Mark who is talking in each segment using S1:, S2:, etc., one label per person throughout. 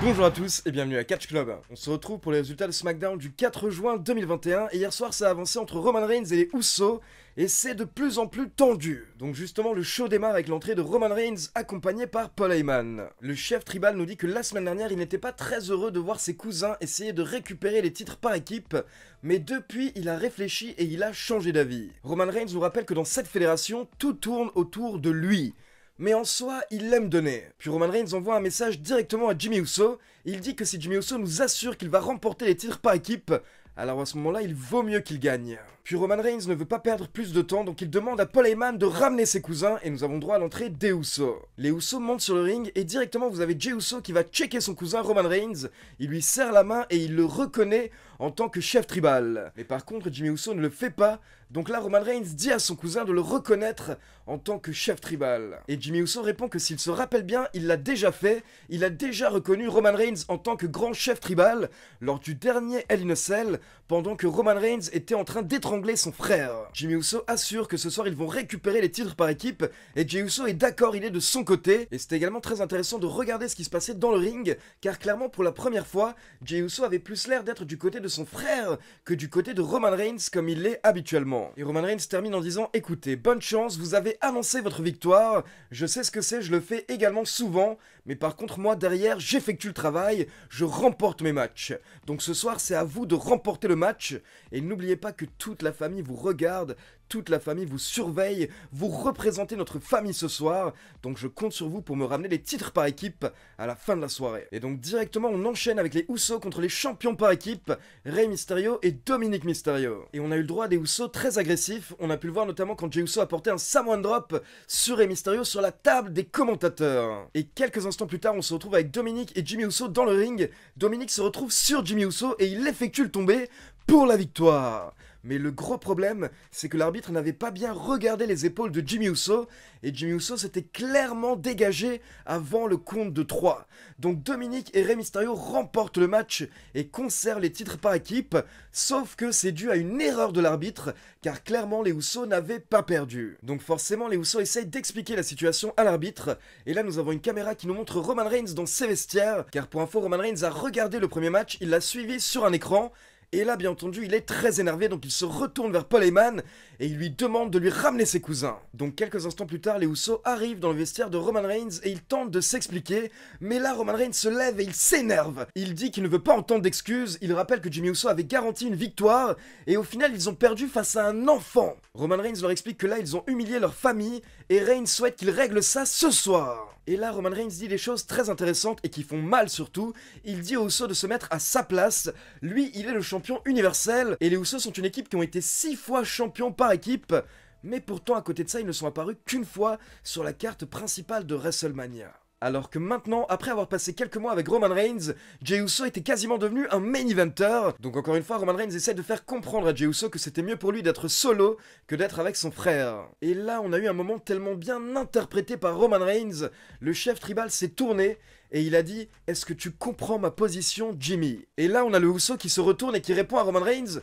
S1: Bonjour à tous et bienvenue à Catch Club. On se retrouve pour les résultats de SmackDown du 4 juin 2021 et hier soir ça a avancé entre Roman Reigns et les Usos et c'est de plus en plus tendu. Donc justement le show démarre avec l'entrée de Roman Reigns accompagné par Paul Heyman. Le chef tribal nous dit que la semaine dernière il n'était pas très heureux de voir ses cousins essayer de récupérer les titres par équipe, mais depuis il a réfléchi et il a changé d'avis. Roman Reigns nous rappelle que dans cette fédération tout tourne autour de lui. Mais en soi, il l'aime donner. Puis Roman Reigns envoie un message directement à Jimmy Uso. Il dit que si Jimmy Uso nous assure qu'il va remporter les titres par équipe, alors à ce moment-là, il vaut mieux qu'il gagne. Puis Roman Reigns ne veut pas perdre plus de temps, donc il demande à Paul Heyman de ramener ses cousins, et nous avons droit à l'entrée des Usos. Les Usos montent sur le ring, et directement vous avez Jey Uso qui va checker son cousin Roman Reigns. Il lui serre la main et il le reconnaît en tant que chef tribal. Mais par contre, Jimmy Uso ne le fait pas, donc là Roman Reigns dit à son cousin de le reconnaître en tant que chef tribal. Et Jimmy Uso répond que s'il se rappelle bien, il l'a déjà fait, il a déjà reconnu Roman Reigns en tant que grand chef tribal lors du dernier Hell in a Cell, pendant que Roman Reigns était en train d'étrangler son frère. Jimmy Uso assure que ce soir ils vont récupérer les titres par équipe, et Jey Uso est d'accord, il est de son côté, et c'est également très intéressant de regarder ce qui se passait dans le ring, car clairement pour la première fois, Jey Uso avait plus l'air d'être du côté de son frère que du côté de Roman Reigns comme il l'est habituellement. Et Roman Reigns termine en disant: écoutez, bonne chance, vous avez annoncé votre victoire, je sais ce que c'est, je le fais également souvent, mais par contre moi derrière j'effectue le travail, je remporte mes matchs. Donc ce soir c'est à vous de remporter le match, et n'oubliez pas que toute la famille vous regarde, toute la famille vous surveille, vous représentez notre famille ce soir, donc je compte sur vous pour me ramener les titres par équipe à la fin de la soirée. Et donc directement on enchaîne avec les Usos contre les champions par équipe, Rey Mysterio et Dominic Mysterio. Et on a eu le droit à des Usos très agressifs, on a pu le voir notamment quand Jey Uso a porté un Samoan Drop sur Rey Mysterio sur la table des commentateurs. Et quelques instants plus tard on se retrouve avec Dominic et Jimmy Uso dans le ring, Dominic se retrouve sur Jimmy Uso et il effectue le tombé pour la victoire. Mais le gros problème, c'est que l'arbitre n'avait pas bien regardé les épaules de Jimmy Uso, et Jimmy Uso s'était clairement dégagé avant le compte de 3. Donc Dominic et Rey Mysterio remportent le match et conservent les titres par équipe, sauf que c'est dû à une erreur de l'arbitre, car clairement les Usos n'avaient pas perdu. Donc forcément les Usos essayent d'expliquer la situation à l'arbitre, et là nous avons une caméra qui nous montre Roman Reigns dans ses vestiaires, car pour info Roman Reigns a regardé le premier match, il l'a suivi sur un écran, et là, bien entendu, il est très énervé, donc il se retourne vers Paul Heyman et il lui demande de lui ramener ses cousins. Donc quelques instants plus tard, les Usos arrivent dans le vestiaire de Roman Reigns et ils tentent de s'expliquer, mais là, Roman Reigns se lève et il s'énerve. Il dit qu'il ne veut pas entendre d'excuses, il rappelle que Jimmy Uso avait garanti une victoire, et au final, ils ont perdu face à un enfant. Roman Reigns leur explique que là, ils ont humilié leur famille, et Reigns souhaite qu'ils règlent ça ce soir. Et là, Roman Reigns dit des choses très intéressantes et qui font mal surtout. Il dit aux Usos de se mettre à sa place. Lui, il est le champion universel. Et les Usos sont une équipe qui ont été 6 fois champions par équipe. Mais pourtant, à côté de ça, ils ne sont apparus qu'une fois sur la carte principale de WrestleMania. Alors que maintenant, après avoir passé quelques mois avec Roman Reigns, Jey Uso était quasiment devenu un main eventer. Donc encore une fois, Roman Reigns essaie de faire comprendre à Jey Uso que c'était mieux pour lui d'être solo que d'être avec son frère. Et là, on a eu un moment tellement bien interprété par Roman Reigns, le chef tribal s'est tourné et il a dit: est-ce que tu comprends ma position, Jimmy? Et là, on a le Uso qui se retourne et qui répond à Roman Reigns: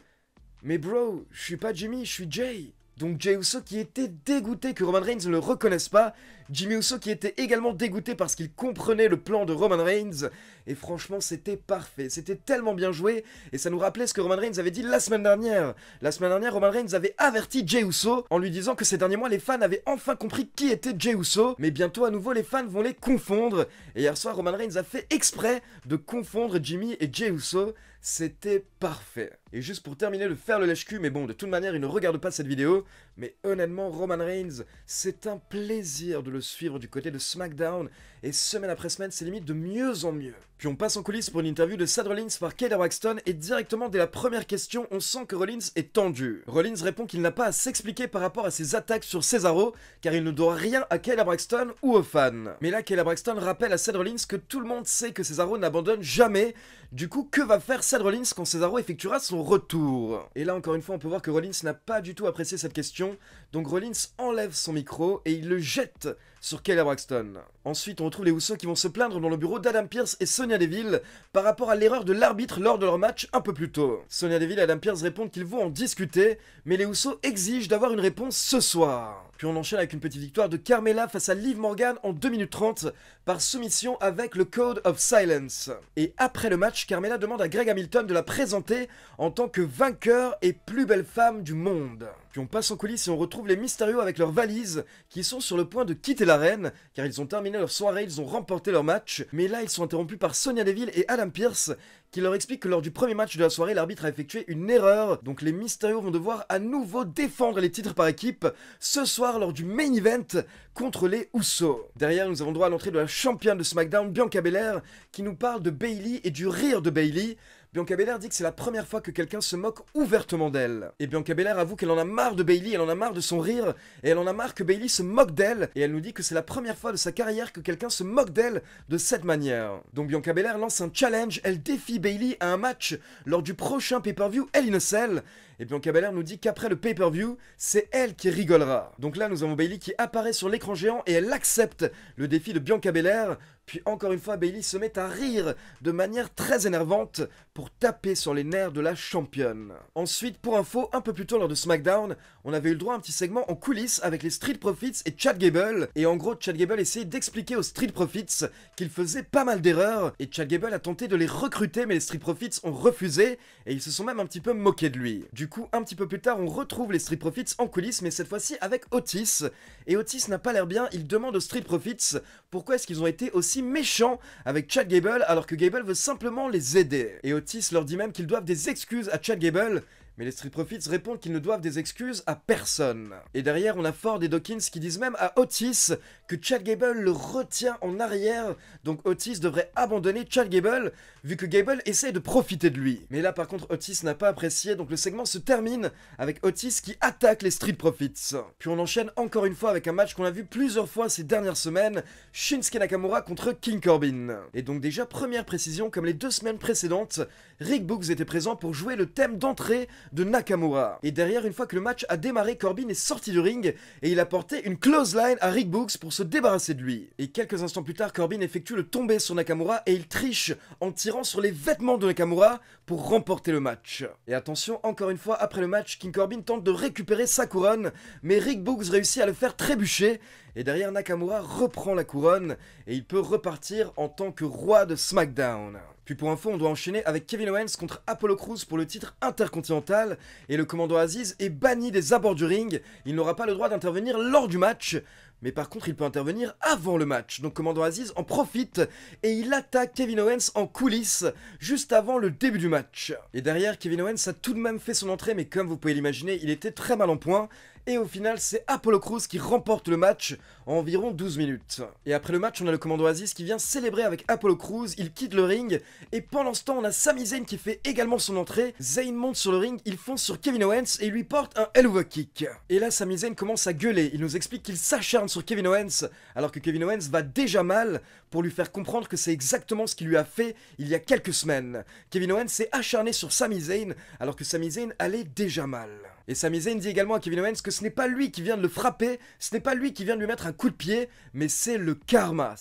S1: mais bro, je suis pas Jimmy, je suis Jey. Donc Jey Uso qui était dégoûté que Roman Reigns ne le reconnaisse pas, Jimmy Uso qui était également dégoûté parce qu'il comprenait le plan de Roman Reigns, et franchement c'était parfait, c'était tellement bien joué, et ça nous rappelait ce que Roman Reigns avait dit la semaine dernière. La semaine dernière, Roman Reigns avait averti Jey Uso en lui disant que ces derniers mois les fans avaient enfin compris qui était Jey Uso, mais bientôt à nouveau les fans vont les confondre, et hier soir Roman Reigns a fait exprès de confondre Jimmy et Jey Uso. C'était parfait. Et juste pour terminer de faire le lèche-cul, mais bon, de toute manière, il ne regarde pas cette vidéo, mais honnêtement, Roman Reigns, c'est un plaisir de le suivre du côté de SmackDown, et semaine après semaine, c'est limite de mieux en mieux. Puis on passe en coulisses pour une interview de Seth Rollins par Kayla Braxton, et directement dès la première question, on sent que Rollins est tendu. Rollins répond qu'il n'a pas à s'expliquer par rapport à ses attaques sur Cesaro, car il ne doit rien à Kayla Braxton ou aux fans. Mais là, Kayla Braxton rappelle à Seth Rollins que tout le monde sait que Cesaro n'abandonne jamais. Du coup, que va faire Seth Rollins quand Cesaro effectuera son retour? Et là, encore une fois, on peut voir que Rollins n'a pas du tout apprécié cette question, donc Rollins enlève son micro et il le jette sur Kayla Braxton. Ensuite, on retrouve les Usos qui vont se plaindre dans le bureau d'Adam Pearce et Sonya Deville par rapport à l'erreur de l'arbitre lors de leur match un peu plus tôt. Sonya Deville et Adam Pearce répondent qu'ils vont en discuter, mais les Usos exigent d'avoir une réponse ce soir. Puis on enchaîne avec une petite victoire de Carmella face à Liv Morgan en 2 minutes 30 par soumission avec le Code of Silence. Et après le match, Carmella demande à Greg Hamilton de la présenter en tant que vainqueur et plus belle femme du monde. Puis on passe en coulisses et on retrouve les Mysterio avec leurs valises qui sont sur le point de quitter l'arène car ils ont terminé leur soirée, ils ont remporté leur match. Mais là ils sont interrompus par Sonya Deville et Adam Pearce qui leur expliquent que lors du premier match de la soirée, l'arbitre a effectué une erreur. Donc les Mysterio vont devoir à nouveau défendre les titres par équipe ce soir lors du main event contre les Usos. Derrière, nous avons droit à l'entrée de la championne de SmackDown, Bianca Belair, qui nous parle de Bayley et du rire de Bayley. Bianca Belair dit que c'est la première fois que quelqu'un se moque ouvertement d'elle. Et Bianca Belair avoue qu'elle en a marre de Bayley, elle en a marre de son rire, et elle en a marre que Bayley se moque d'elle, et elle nous dit que c'est la première fois de sa carrière que quelqu'un se moque d'elle de cette manière. Donc Bianca Belair lance un challenge, elle défie Bayley à un match lors du prochain pay-per-view Hell in a Cell, et Bianca Belair nous dit qu'après le pay-per-view, c'est elle qui rigolera. Donc là, nous avons Bayley qui apparaît sur l'écran géant et elle accepte le défi de Bianca Belair. Puis encore une fois, Bayley se met à rire de manière très énervante pour taper sur les nerfs de la championne. Ensuite, pour info, un peu plus tôt lors de SmackDown, on avait eu le droit à un petit segment en coulisses avec les Street Profits et Chad Gable. Et en gros, Chad Gable essayait d'expliquer aux Street Profits qu'ils faisaient pas mal d'erreurs. Et Chad Gable a tenté de les recruter, mais les Street Profits ont refusé. Et ils se sont même un petit peu moqués de lui. Du coup, un petit peu plus tard, on retrouve les Street Profits en coulisses, mais cette fois-ci avec Otis. Et Otis n'a pas l'air bien, il demande aux Street Profits pourquoi est-ce qu'ils ont été aussi méchants avec Chad Gable alors que Gable veut simplement les aider. Et Otis leur dit même qu'ils doivent des excuses à Chad Gable. Mais les Street Profits répondent qu'ils ne doivent des excuses à personne. Et derrière, on a Ford et Dawkins qui disent même à Otis que Chad Gable le retient en arrière. Donc Otis devrait abandonner Chad Gable, vu que Gable essaie de profiter de lui. Mais là, par contre, Otis n'a pas apprécié, donc le segment se termine avec Otis qui attaque les Street Profits. Puis on enchaîne encore une fois avec un match qu'on a vu plusieurs fois ces dernières semaines, Shinsuke Nakamura contre King Corbin. Et donc déjà, première précision, comme les 2 semaines précédentes, Rick Boogs était présent pour jouer le thème d'entrée de Nakamura. Et derrière, une fois que le match a démarré, Corbin est sorti du ring et il a porté une clothesline à Rick Boogs pour se débarrasser de lui. Et quelques instants plus tard, Corbin effectue le tombé sur Nakamura et il triche en tirant sur les vêtements de Nakamura pour remporter le match. Et attention, encore une fois, après le match, King Corbin tente de récupérer sa couronne, mais Rick Boogs réussit à le faire trébucher. Et derrière, Nakamura reprend la couronne et il peut repartir en tant que roi de SmackDown. Puis pour info, on doit enchaîner avec Kevin Owens contre Apollo Crews pour le titre intercontinental. Et le commandant Aziz est banni des abords du ring. Il n'aura pas le droit d'intervenir lors du match. Mais par contre, il peut intervenir avant le match. Donc commandant Aziz en profite et il attaque Kevin Owens en coulisses juste avant le début du match. Et derrière, Kevin Owens a tout de même fait son entrée, mais comme vous pouvez l'imaginer, il était très mal en point. Et au final, c'est Apollo Crews qui remporte le match en environ 12 minutes. Et après le match, on a le commando Aziz qui vient célébrer avec Apollo Crews, il quitte le ring, et pendant ce temps, on a Sami Zayn qui fait également son entrée. Zayn monte sur le ring, il fonce sur Kevin Owens et il lui porte un Helluva Kick. Et là, Sami Zayn commence à gueuler, il nous explique qu'il s'acharne sur Kevin Owens, alors que Kevin Owens va déjà mal, pour lui faire comprendre que c'est exactement ce qu'il lui a fait il y a quelques semaines. Kevin Owens s'est acharné sur Sami Zayn, alors que Sami Zayn allait déjà mal. Et Sami Zayn dit également à Kevin Owens que ce n'est pas lui qui vient de le frapper, ce n'est pas lui qui vient de lui mettre un coup de pied, mais c'est le karma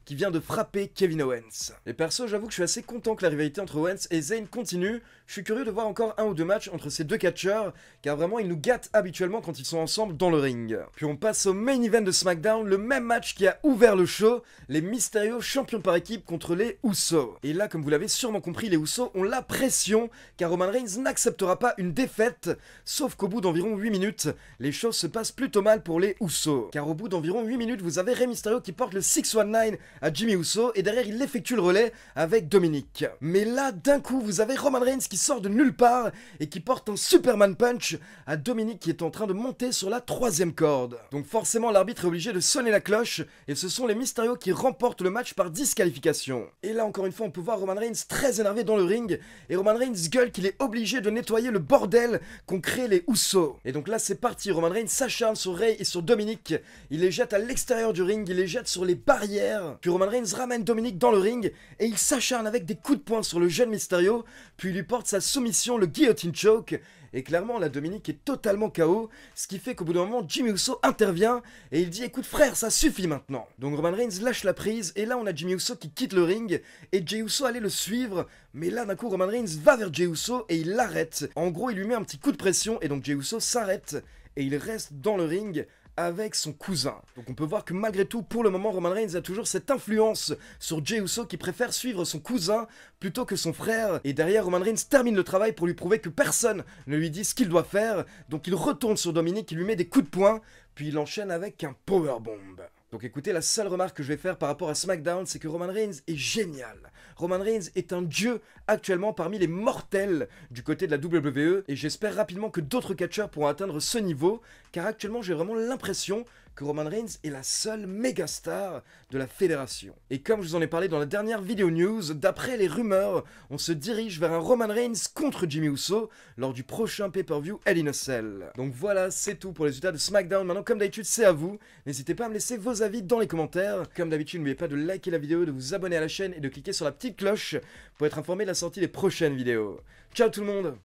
S1: qui vient de frapper Kevin Owens. Et perso, j'avoue que je suis assez content que la rivalité entre Owens et Zayn continue. Je suis curieux de voir encore un ou deux matchs entre ces deux catcheurs, car vraiment ils nous gâtent habituellement quand ils sont ensemble dans le ring. Puis on passe au main event de SmackDown, le même match qui a ouvert le show, les Mysterio champions par équipe contre les Usos. Et là, comme vous l'avez sûrement compris, les Usos ont la pression, car Roman Reigns n'acceptera pas une défaite, sauf qu'au bout d'environ 8 minutes, les choses se passent plutôt mal pour les Usos. Car au bout d'environ 8 minutes, vous avez Rey Mysterio qui porte le 619 à Jimmy Uso, et derrière il effectue le relais avec Dominic. Mais là, d'un coup, vous avez Roman Reigns qui sort de nulle part et qui porte un Superman Punch à Dominic qui est en train de monter sur la 3e corde. Donc forcément, l'arbitre est obligé de sonner la cloche, et ce sont les Mysterio qui remportent le match par disqualification. Et là, encore une fois, on peut voir Roman Reigns très énervé dans le ring, et Roman Reigns gueule qu'il est obligé de nettoyer le bordel qu'ont créé les Usos. Et donc là, c'est parti, Roman Reigns s'acharne sur Rey et sur Dominic, il les jette à l'extérieur du ring, il les jette sur les barrières, puis Roman Reigns ramène Dominic dans le ring, et il s'acharne avec des coups de poing sur le jeune Mysterio, puis il lui porte sa soumission, le guillotine choke, Et clairement, là, Dominic est totalement KO, ce qui fait qu'au bout d'un moment, Jimmy Uso intervient et il dit « Écoute frère, ça suffit maintenant !» Donc Roman Reigns lâche la prise et là, on a Jimmy Uso qui quitte le ring et Jey Uso allait le suivre, mais là, d'un coup, Roman Reigns va vers Jey Uso et il l'arrête. En gros, il lui met un petit coup de pression et donc Jey Uso s'arrête et il reste dans le ring avec son cousin. Donc on peut voir que malgré tout, pour le moment, Roman Reigns a toujours cette influence sur Jey Uso qui préfère suivre son cousin plutôt que son frère. Et derrière, Roman Reigns termine le travail pour lui prouver que personne ne lui dit ce qu'il doit faire. Donc il retourne sur Dominic, qui lui met des coups de poing, puis il enchaîne avec un powerbomb. Donc écoutez, la seule remarque que je vais faire par rapport à SmackDown, c'est que Roman Reigns est génial. Roman Reigns est un dieu actuellement parmi les mortels du côté de la WWE et j'espère rapidement que d'autres catcheurs pourront atteindre ce niveau car actuellement j'ai vraiment l'impression que Roman Reigns est la seule méga star de la fédération. Et comme je vous en ai parlé dans la dernière vidéo news, d'après les rumeurs, on se dirige vers un Roman Reigns contre Jimmy Uso lors du prochain pay-per-view Hell in a Cell. Donc voilà, c'est tout pour les résultats de SmackDown. Maintenant, comme d'habitude, c'est à vous. N'hésitez pas à me laisser vos avis dans les commentaires. Comme d'habitude, n'oubliez pas de liker la vidéo, de vous abonner à la chaîne et de cliquer sur la petite cloche pour être informé de la sortie des prochaines vidéos. Ciao tout le monde!